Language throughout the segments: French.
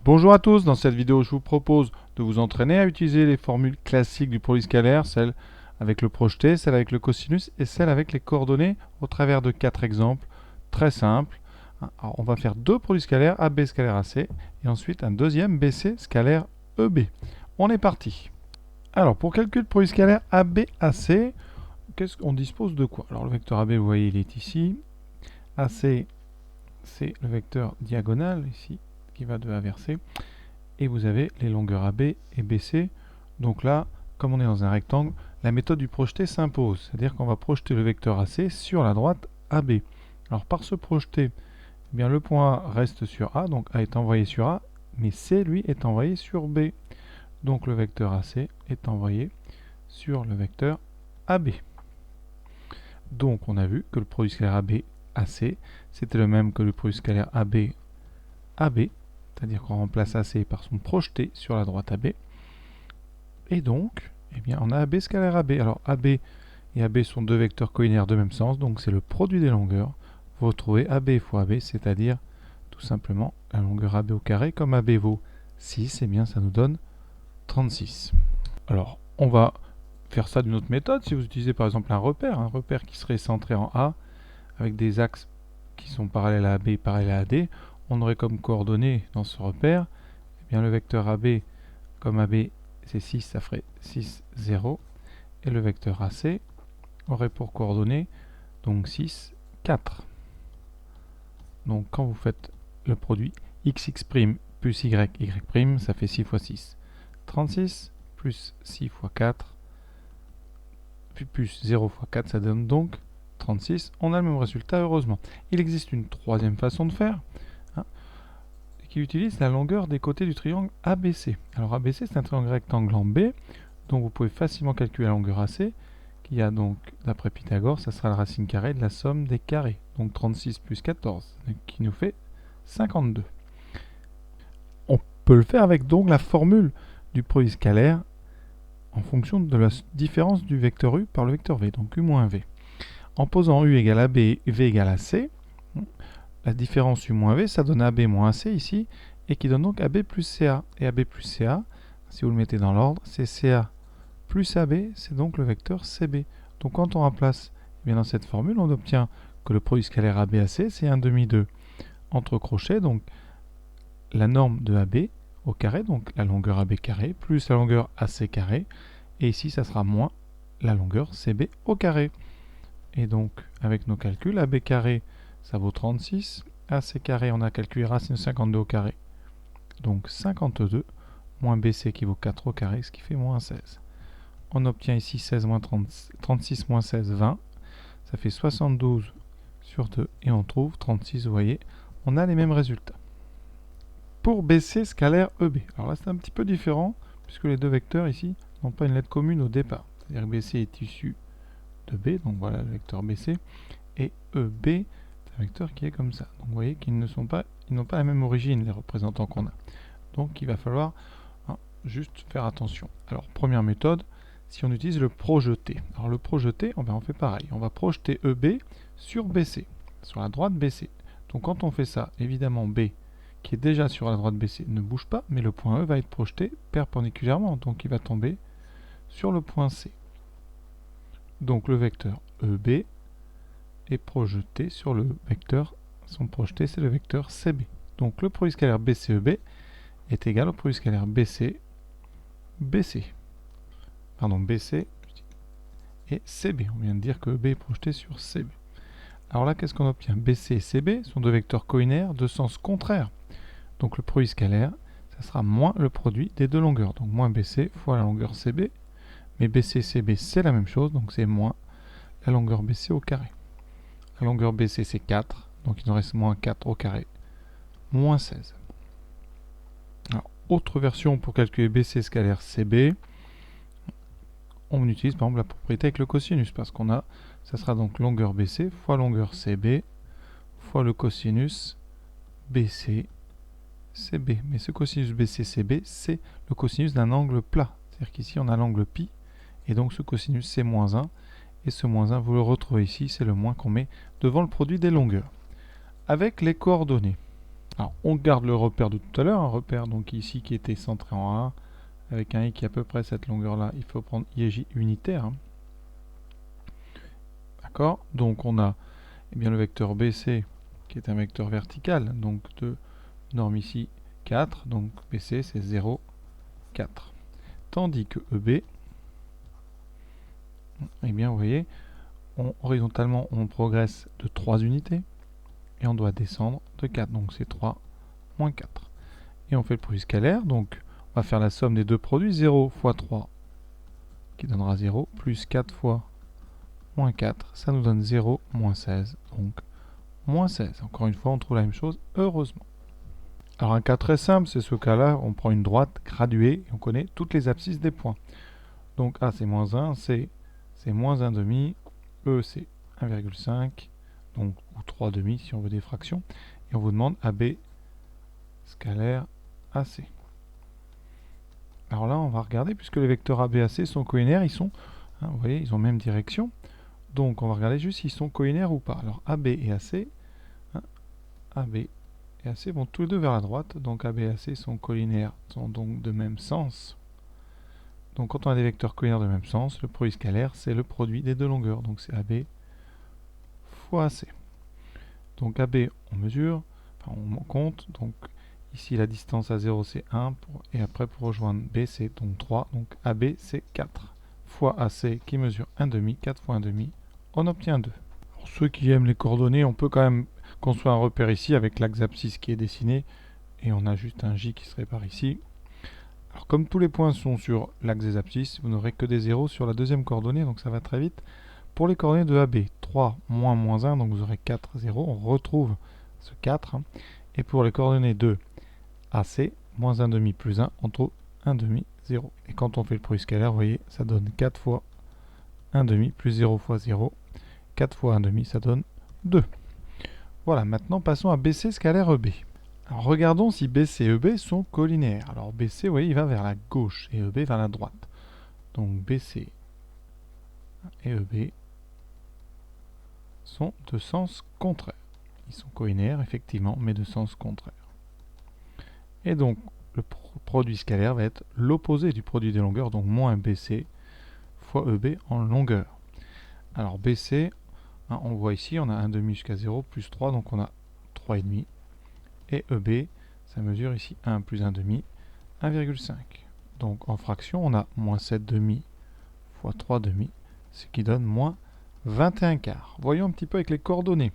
Bonjour à tous, dans cette vidéo je vous propose de vous entraîner à utiliser les formules classiques du produit scalaire, celle avec le projeté, celle avec le cosinus et celle avec les coordonnées au travers de 4 exemples très simples. Alors, on va faire deux produits scalaires, AB scalaire AC et ensuite un deuxième BC scalaire EB. On est parti. Alors pour calculer le produit scalaire AB AC, qu'est-ce qu'on dispose de quoi? Alors le vecteur AB, vous voyez, il est ici. AC, c'est le vecteur diagonal ici qui va de A vers C. Et vous avez les longueurs AB et BC. Donc là, comme on est dans un rectangle, la méthode du projeté s'impose. C'est-à-dire qu'on va projeter le vecteur AC sur la droite AB. Alors par ce projeté, eh bien, le point A reste sur A, donc A est envoyé sur A, mais C, lui, est envoyé sur B. Donc le vecteur AC est envoyé sur le vecteur AB. Donc on a vu que le produit scalaire AB AC, c'était le même que le produit scalaire AB AB, c'est-à-dire qu'on remplace AC par son projeté sur la droite AB. Et donc, eh bien, on a AB scalaire AB. Alors AB et AB sont deux vecteurs collinaires de même sens, donc c'est le produit des longueurs. Vous retrouvez AB fois AB, c'est-à-dire tout simplement la longueur AB au carré. Comme AB vaut 6, eh bien ça nous donne 36. Alors, on va faire ça d'une autre méthode. Si vous utilisez par exemple un repère qui serait centré en A, avec des axes qui sont parallèles à AB et parallèles à AD, on aurait comme coordonnées dans ce repère, eh bien, le vecteur AB, comme AB c'est 6, ça ferait 6, 0. Et le vecteur AC aurait pour coordonnées donc 6, 4. Donc quand vous faites le produit xx' plus y' ça fait 6 fois 6. 36 plus 6 fois 4 puis plus 0 fois 4, ça donne donc 36. On a le même résultat, heureusement. Il existe une troisième façon de faire, qui utilise la longueur des côtés du triangle ABC. Alors ABC, c'est un triangle rectangle en B, donc vous pouvez facilement calculer la longueur AC, qui a donc, d'après Pythagore, ça sera la racine carrée de la somme des carrés. Donc 36 plus 14, qui nous fait 52. On peut le faire avec donc la formule du produit scalaire en fonction de la différence du vecteur U par le vecteur V, donc U moins V. En posant U égale AB et V égale AC, la différence U moins V, ça donne AB moins AC ici, et qui donne donc AB plus CA. Et AB plus CA, si vous le mettez dans l'ordre, c'est CA plus AB, c'est donc le vecteur CB. Donc quand on remplace dans cette formule, on obtient que le produit scalaire ABAC, c'est 1 demi de entre crochets, donc la norme de AB au carré, donc la longueur AB carré, plus la longueur AC carré, et ici ça sera moins la longueur CB au carré. Et donc avec nos calculs, AB carré, ça vaut 36. AC carré, on a calculé racine de 52 au carré. Donc 52 moins BC qui vaut 4 au carré, ce qui fait moins 16. On obtient ici 16 moins 36 moins 16, 20. Ça fait 72 sur 2 et on trouve 36, vous voyez. On a les mêmes résultats. Pour BC scalaire EB. Alors là c'est un petit peu différent puisque les deux vecteurs ici n'ont pas une lettre commune au départ. C'est-à-dire que BC est issu de B, donc voilà le vecteur BC. Et EB, un vecteur qui est comme ça. Donc vous voyez qu'ils n'ont pas la même origine, les représentants qu'on a. Donc il va falloir juste faire attention. Alors première méthode, si on utilise le projeté. Alors le projeté, on fait pareil. On va projeter EB sur BC, sur la droite BC. Donc quand on fait ça, évidemment B, qui est déjà sur la droite BC, ne bouge pas, mais le point E va être projeté perpendiculairement. Donc il va tomber sur le point C. Donc le vecteur EB est projeté sur le vecteur, son projeté c'est le vecteur CB. Donc le produit scalaire BCEB est égal au produit scalaire BC et CB. On vient de dire que EB est projeté sur CB. Alors là, qu'est-ce qu'on obtient? BC et CB sont deux vecteurs collinaires de sens contraire. Donc le produit scalaire, ça sera moins le produit des deux longueurs. Donc moins BC fois la longueur CB. Mais BC et CB, c'est la même chose, donc c'est moins la longueur BC au carré. La longueur BC, c'est 4, donc il nous reste moins 4 au carré, moins 16. Alors, autre version pour calculer BC scalaire CB, on utilise par exemple la propriété avec le cosinus, parce qu'on a, ça sera donc longueur BC fois longueur CB fois le cosinus BC CB. Mais ce cosinus BC CB, c'est le cosinus d'un angle plat. C'est-à-dire qu'ici on a l'angle pi, et donc ce cosinus c'est moins 1. Et ce moins 1, vous le retrouvez ici, c'est le moins qu'on met devant le produit des longueurs. Avec les coordonnées. Alors, on garde le repère de tout à l'heure, un repère donc ici qui était centré en A, avec un i qui est à peu près cette longueur-là. Il faut prendre IJ unitaire. Hein. D'accord? Donc, on a eh bien, le vecteur BC qui est un vecteur vertical, donc de norme ici 4, donc BC c'est 0, 4. Tandis que EB, eh bien, vous voyez, horizontalement, on progresse de 3 unités et on doit descendre de 4. Donc c'est 3 moins 4. Et on fait le produit scalaire. Donc on va faire la somme des deux produits. 0 fois 3 qui donnera 0, plus 4 fois moins 4, ça nous donne 0, moins 16. Donc moins 16. Encore une fois, on trouve la même chose, heureusement. Alors un cas très simple, c'est ce cas-là. On prend une droite graduée et on connaît toutes les abscisses des points. Donc A c'est moins 1, C c'est moins 1 demi, E c'est 1,5, donc ou 3 demi si on veut des fractions. Et on vous demande AB scalaire AC. Alors là, on va regarder, puisque les vecteurs AB et AC sont colinéaires, ils sont, hein, vous voyez, ils ont même direction. Donc on va regarder juste s'ils sont colinéaires ou pas. Alors AB et AC, hein, AB et AC vont tous les deux vers la droite, donc AB et AC sont colinéaires, sont donc de même sens. Donc quand on a des vecteurs colinéaires de même sens, le produit scalaire, c'est le produit des deux longueurs. Donc c'est AB fois AC. Donc AB, on mesure, enfin on compte. Donc ici la distance à 0 c'est 1. Et après pour rejoindre B c'est donc 3. Donc AB c'est 4. Fois AC qui mesure 1,5. 4 fois 1,5, on obtient 2. Pour ceux qui aiment les coordonnées, on peut quand même construire un repère ici avec l'axe abscisse qui est dessiné. Et on a juste un J qui se répare ici. Alors comme tous les points sont sur l'axe des abscisses, vous n'aurez que des zéros sur la deuxième coordonnée, donc ça va très vite. Pour les coordonnées de AB, 3 moins moins 1, donc vous aurez 4, 0, on retrouve ce 4. Hein. Et pour les coordonnées de AC, moins 1 demi plus 1, on trouve 1 demi, 0. Et quand on fait le produit scalaire, vous voyez, ça donne 4 fois 1 demi plus 0 fois 0. 4 fois 1 demi, ça donne 2. Voilà, maintenant passons à BC scalaire EB. Alors regardons si BC et EB sont colinéaires. Alors BC, vous voyez, il va vers la gauche et EB vers la droite. Donc BC et EB sont de sens contraire. Ils sont colinéaires, effectivement, mais de sens contraire. Et donc, le produit scalaire va être l'opposé du produit des longueurs, donc moins BC fois EB en longueur. Alors BC, hein, on voit ici, on a 1 demi jusqu'à 0, plus 3, donc on a 3,5. Et EB, ça mesure ici 1 plus 1 demi, 1,5. Donc en fraction, on a moins 7 demi fois 3 demi, ce qui donne moins 21 quarts. Voyons un petit peu avec les coordonnées.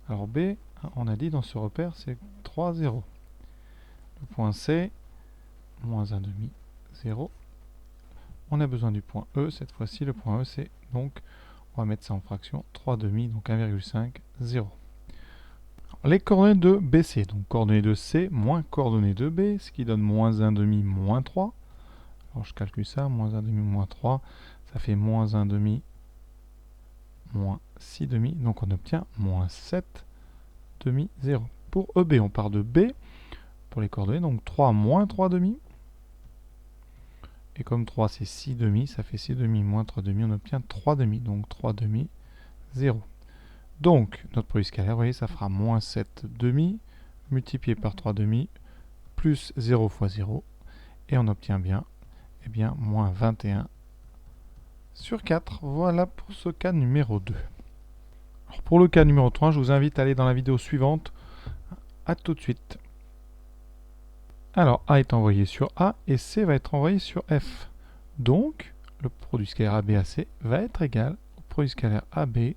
Alors B, on a dit dans ce repère, c'est 3, 0. Le point C, moins 1 demi, 0. On a besoin du point E, cette fois-ci, le point E, c'est donc, on va mettre ça en fraction, 3 demi, donc 1,5, 0. Les coordonnées de BC, donc coordonnées de C moins coordonnées de B, ce qui donne moins 1 demi, moins 3. Alors je calcule ça, moins 1 demi, moins 3, ça fait moins 1 demi, moins 6 demi, donc on obtient moins 7 demi, 0. Pour EB, on part de B, pour les coordonnées, donc 3 moins 3 demi. Et comme 3 c'est 6 demi, ça fait 6 demi moins 3 demi, on obtient 3 demi, donc 3 demi, 0. Donc, notre produit scalaire, vous voyez, ça fera moins 7 demi, multiplié par 3 demi, plus 0 fois 0, et on obtient bien, eh bien, moins 21 sur 4. Voilà pour ce cas numéro 2. Alors pour le cas numéro 3, je vous invite à aller dans la vidéo suivante. A tout de suite. Alors, A est envoyé sur A, et C va être envoyé sur F. Donc, le produit scalaire ABAC va être égal au produit scalaire AB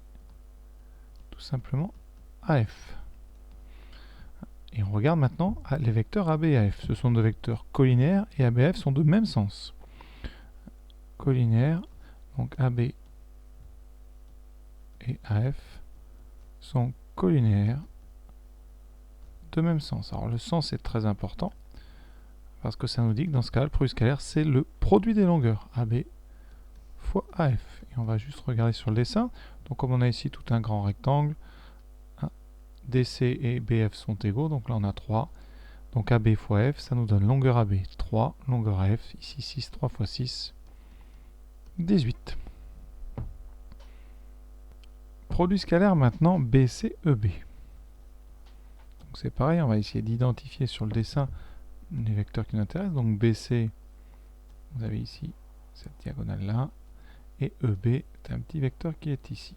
tout simplement AF. Et on regarde maintenant les vecteurs AB et AF. Ce sont deux vecteurs colinéaires et AB et AF sont de même sens. Colinéaires, donc AB et AF sont colinéaires de même sens. Alors le sens est très important parce que ça nous dit que dans ce cas, le produit scalaire c'est le produit des longueurs AB fois AF. Et on va juste regarder sur le dessin. Donc comme on a ici tout un grand rectangle, DC et BF sont égaux, donc là on a 3. Donc AB fois F, ça nous donne longueur AB 3, longueur AF, ici 6, 3 fois 6, 18. Produit scalaire maintenant BCEB. Donc Donc c'est pareil, on va essayer d'identifier sur le dessin les vecteurs qui nous intéressent. Donc BC, vous avez ici cette diagonale là, et EB, c'est un petit vecteur qui est ici.